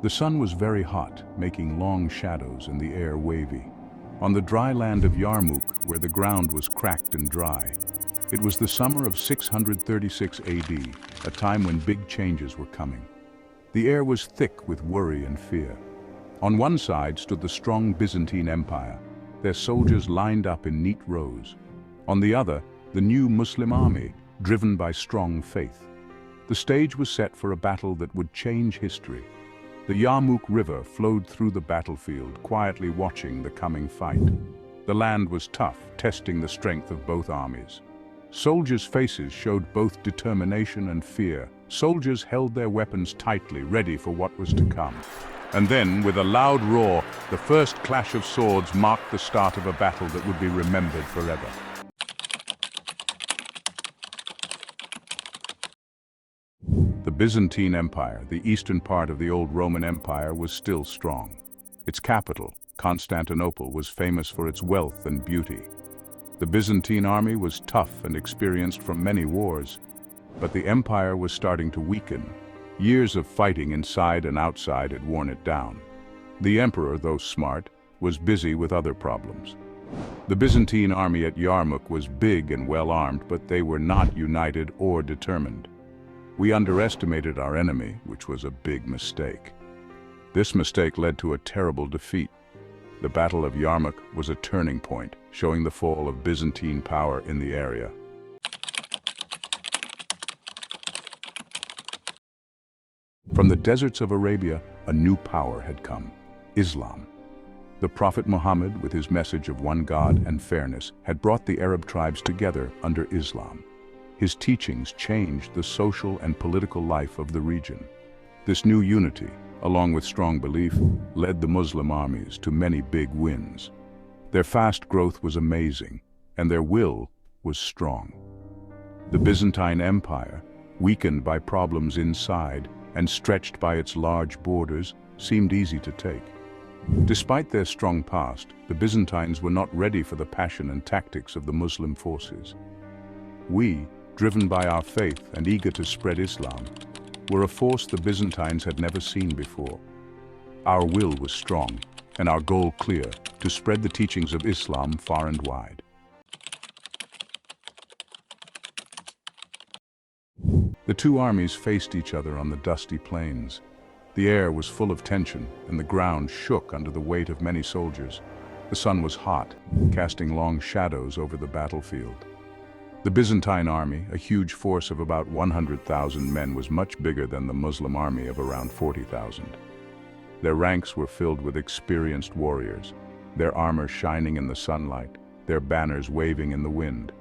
The sun was very hot, making long shadows and the air wavy. On the dry land of Yarmouk, where the ground was cracked and dry, it was the summer of 636 AD, a time when big changes were coming. The air was thick with worry and fear. On one side stood the strong Byzantine Empire, their soldiers lined up in neat rows. On the other, the new Muslim army, driven by strong faith. The stage was set for a battle that would change history. The Yarmouk River flowed through the battlefield, quietly watching the coming fight. The land was tough, testing the strength of both armies. Soldiers' faces showed both determination and fear. Soldiers held their weapons tightly, ready for what was to come. And then, with a loud roar, the first clash of swords marked the start of a battle that would be remembered forever. The Byzantine Empire, the eastern part of the old Roman Empire, was still strong. Its capital, Constantinople, was famous for its wealth and beauty. The Byzantine army was tough and experienced from many wars, but the empire was starting to weaken. Years of fighting inside and outside had worn it down. The emperor, though smart, was busy with other problems. The Byzantine army at Yarmouk was big and well-armed, but they were not united or determined. We underestimated our enemy, which was a big mistake. This mistake led to a terrible defeat. The Battle of Yarmouk was a turning point, showing the fall of Byzantine power in the area. From the deserts of Arabia, a new power had come: Islam. The Prophet Muhammad, with his message of one God and fairness, had brought the Arab tribes together under Islam. His teachings changed the social and political life of the region. This new unity, along with strong belief, led the Muslim armies to many big wins. Their fast growth was amazing, and their will was strong. The Byzantine Empire, weakened by problems inside and stretched by its large borders, seemed easy to take. Despite their strong past, the Byzantines were not ready for the passion and tactics of the Muslim forces. We, driven by our faith and eager to spread Islam, were a force the Byzantines had never seen before. Our will was strong, and our goal clear: to spread the teachings of Islam far and wide. The two armies faced each other on the dusty plains. The air was full of tension, and the ground shook under the weight of many soldiers. The sun was hot, casting long shadows over the battlefield. The Byzantine army, a huge force of about 100,000 men, was much bigger than the Muslim army of around 40,000. Their ranks were filled with experienced warriors, their armor shining in the sunlight, their banners waving in the wind.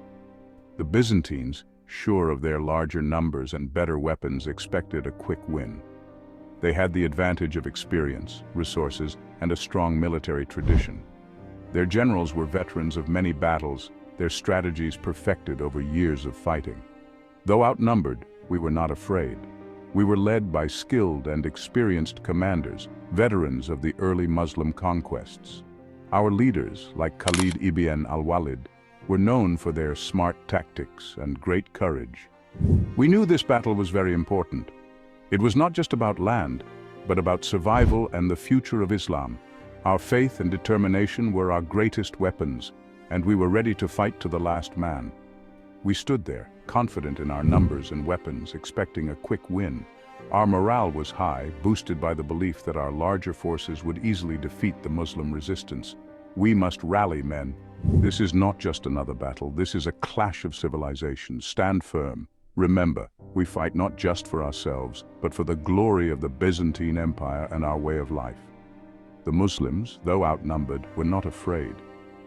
The Byzantines, sure of their larger numbers and better weapons, expected a quick win. They had the advantage of experience, resources, and a strong military tradition. Their generals were veterans of many battles, their strategies perfected over years of fighting. Though outnumbered, we were not afraid. We were led by skilled and experienced commanders, veterans of the early Muslim conquests. Our leaders, like Khalid ibn al-Walid, were known for their smart tactics and great courage. We knew this battle was very important. It was not just about land, but about survival and the future of Islam. Our faith and determination were our greatest weapons, and we were ready to fight to the last man. We stood there, confident in our numbers and weapons, expecting a quick win. Our morale was high, boosted by the belief that our larger forces would easily defeat the Muslim resistance. We must rally, men. This is not just another battle. This is a clash of civilizations. Stand firm. Remember, we fight not just for ourselves, but for the glory of the Byzantine Empire and our way of life. The Muslims, though outnumbered, were not afraid.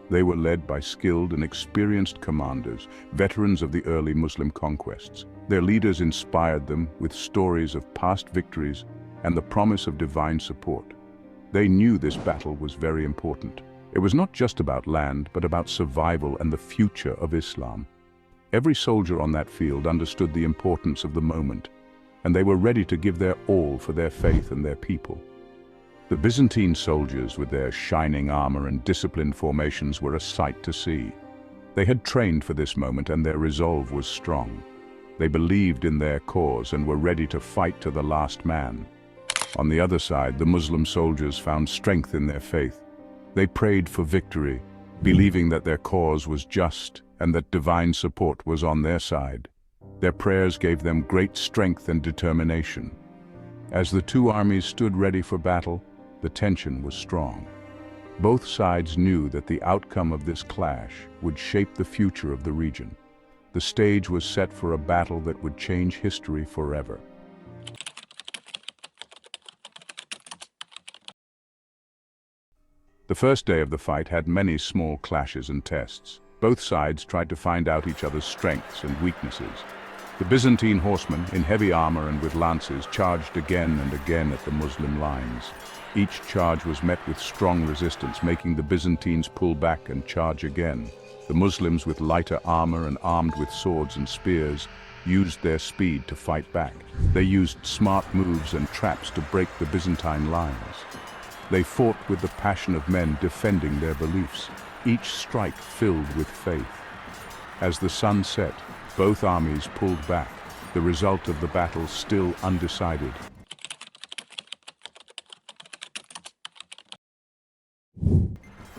They were led by skilled and experienced commanders, veterans of the early Muslim conquests. Their leaders inspired them with stories of past victories and the promise of divine support. They knew this battle was very important. It was not just about land, but about survival and the future of Islam. Every soldier on that field understood the importance of the moment, and they were ready to give their all for their faith and their people. The Byzantine soldiers, with their shining armor and disciplined formations, were a sight to see. They had trained for this moment, and their resolve was strong. They believed in their cause and were ready to fight to the last man. On the other side, the Muslim soldiers found strength in their faith. They prayed for victory, believing that their cause was just and that divine support was on their side. Their prayers gave them great strength and determination. As the two armies stood ready for battle, the tension was strong. Both sides knew that the outcome of this clash would shape the future of the region. The stage was set for a battle that would change history forever. The first day of the fight had many small clashes and tests. Both sides tried to find out each other's strengths and weaknesses. The Byzantine horsemen, in heavy armor and with lances, charged again and again at the Muslim lines. Each charge was met with strong resistance, making the Byzantines pull back and charge again. The Muslims, with lighter armor and armed with swords and spears, used their speed to fight back. They used smart moves and traps to break the Byzantine lines. They fought with the passion of men defending their beliefs, each strike filled with faith. As the sun set, both armies pulled back, the result of the battle still undecided.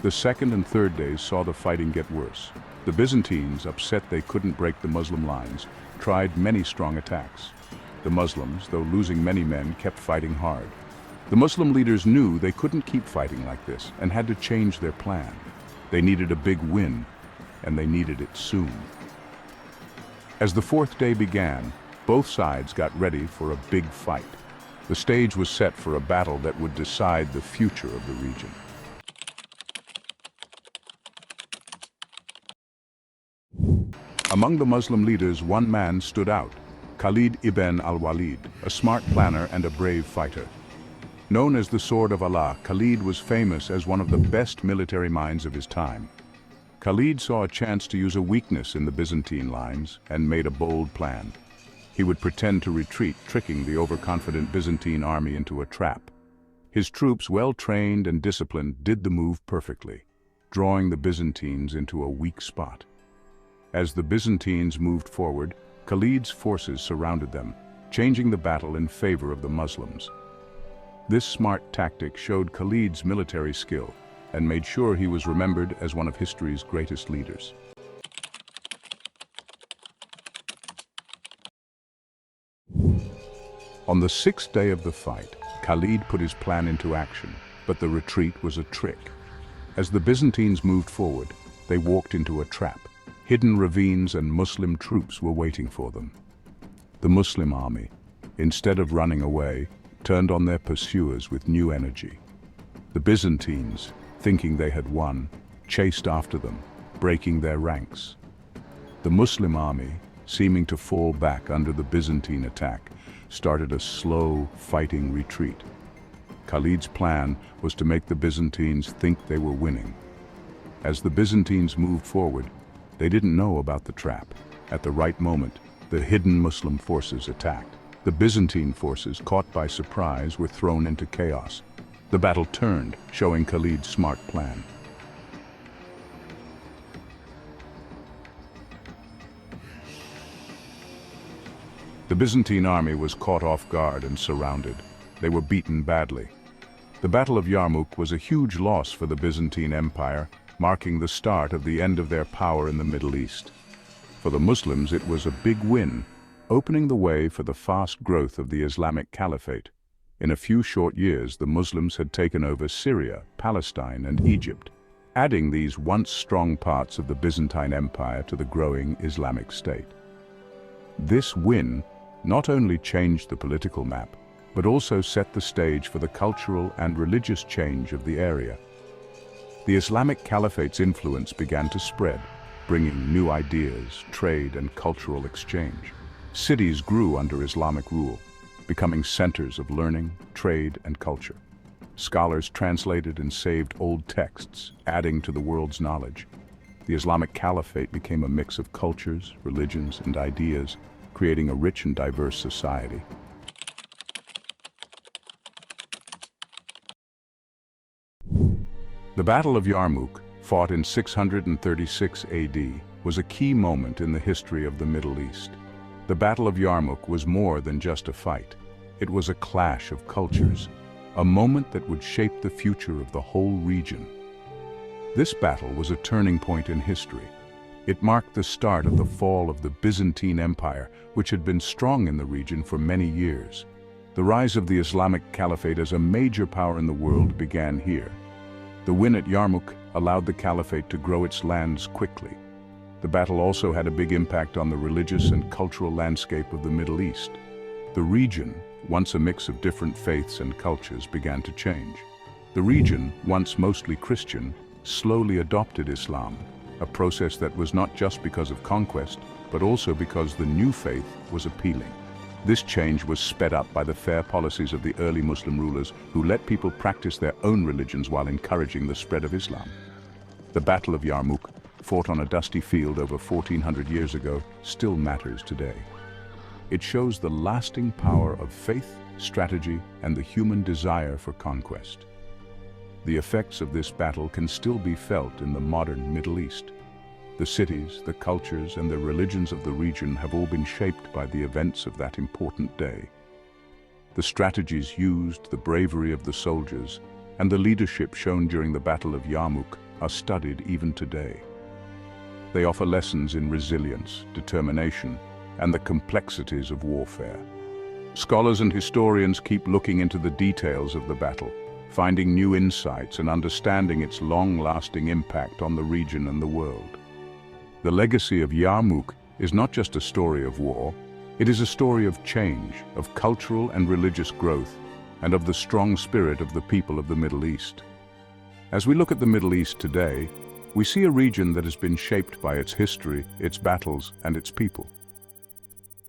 The second and third days saw the fighting get worse. The Byzantines, upset they couldn't break the Muslim lines, tried many strong attacks. The Muslims, though losing many men, kept fighting hard. The Muslim leaders knew they couldn't keep fighting like this and had to change their plan. They needed a big win, and they needed it soon. As the fourth day began, both sides got ready for a big fight. The stage was set for a battle that would decide the future of the region. Among the Muslim leaders, one man stood out, Khalid ibn al-Walid, a smart planner and a brave fighter. Known as the Sword of Allah, Khalid was famous as one of the best military minds of his time. Khalid saw a chance to use a weakness in the Byzantine lines and made a bold plan. He would pretend to retreat, tricking the overconfident Byzantine army into a trap. His troops, well trained and disciplined, did the move perfectly, drawing the Byzantines into a weak spot. As the Byzantines moved forward, Khalid's forces surrounded them, changing the battle in favor of the Muslims. This smart tactic showed Khalid's military skill and made sure he was remembered as one of history's greatest leaders. On the sixth day of the fight, Khalid put his plan into action, but the retreat was a trick. As the Byzantines moved forward, they walked into a trap. Hidden ravines and Muslim troops were waiting for them. The Muslim army, instead of running away, turned on their pursuers with new energy. The Byzantines, thinking they had won, chased after them, breaking their ranks. The Muslim army, seeming to fall back under the Byzantine attack, started a slow, fighting retreat. Khalid's plan was to make the Byzantines think they were winning. As the Byzantines moved forward, they didn't know about the trap. At the right moment, the hidden Muslim forces attacked. The Byzantine forces, caught by surprise, were thrown into chaos. The battle turned, showing Khalid's smart plan. The Byzantine army was caught off guard and surrounded. They were beaten badly. The Battle of Yarmouk was a huge loss for the Byzantine Empire, marking the start of the end of their power in the Middle East. For the Muslims, it was a big win, opening the way for the fast growth of the Islamic Caliphate. In a few short years, the Muslims had taken over Syria, Palestine, and Egypt, adding these once strong parts of the Byzantine Empire to the growing Islamic State. This win not only changed the political map, but also set the stage for the cultural and religious change of the area. The Islamic Caliphate's influence began to spread, bringing new ideas, trade, and cultural exchange. Cities grew under Islamic rule, becoming centers of learning, trade, and culture. Scholars translated and saved old texts, adding to the world's knowledge. The Islamic Caliphate became a mix of cultures, religions, and ideas, creating a rich and diverse society. The Battle of Yarmouk, fought in 636 AD, was a key moment in the history of the Middle East. The Battle of Yarmouk was more than just a fight. It was a clash of cultures, a moment that would shape the future of the whole region. This battle was a turning point in history. It marked the start of the fall of the Byzantine Empire, which had been strong in the region for many years. The rise of the Islamic Caliphate as a major power in the world began here. The win at Yarmouk allowed the Caliphate to grow its lands quickly. The battle also had a big impact on the religious and cultural landscape of the Middle East. The region, once a mix of different faiths and cultures, began to change. The region, once mostly Christian, slowly adopted Islam, a process that was not just because of conquest, but also because the new faith was appealing. This change was sped up by the fair policies of the early Muslim rulers who let people practice their own religions while encouraging the spread of Islam. The Battle of Yarmouk, fought on a dusty field over 1400 years ago, still matters today. It shows the lasting power of faith, strategy, and the human desire for conquest. The effects of this battle can still be felt in the modern Middle East. The cities, the cultures, and the religions of the region have all been shaped by the events of that important day. The strategies used, the bravery of the soldiers, and the leadership shown during the Battle of Yarmouk are studied even today. They offer lessons in resilience, determination, and the complexities of warfare. Scholars and historians keep looking into the details of the battle, finding new insights and understanding its long-lasting impact on the region and the world. The legacy of Yarmouk is not just a story of war, it is a story of change, of cultural and religious growth, and of the strong spirit of the people of the Middle East. As we look at the Middle East today, we see a region that has been shaped by its history, its battles, and its people.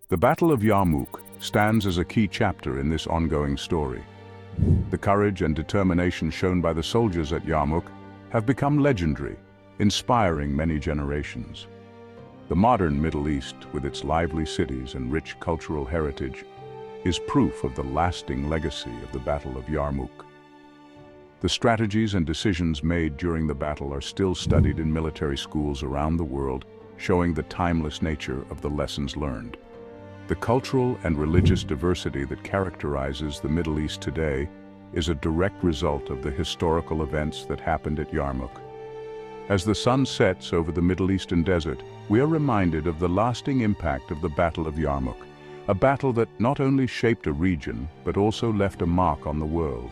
The Battle of Yarmouk stands as a key chapter in this ongoing story. The courage and determination shown by the soldiers at Yarmouk have become legendary, inspiring many generations. The modern Middle East, with its lively cities and rich cultural heritage, is proof of the lasting legacy of the Battle of Yarmouk. The strategies and decisions made during the battle are still studied in military schools around the world, showing the timeless nature of the lessons learned. The cultural and religious diversity that characterizes the Middle East today is a direct result of the historical events that happened at Yarmouk. As the sun sets over the Middle Eastern desert, we are reminded of the lasting impact of the Battle of Yarmouk, a battle that not only shaped a region, but also left a mark on the world.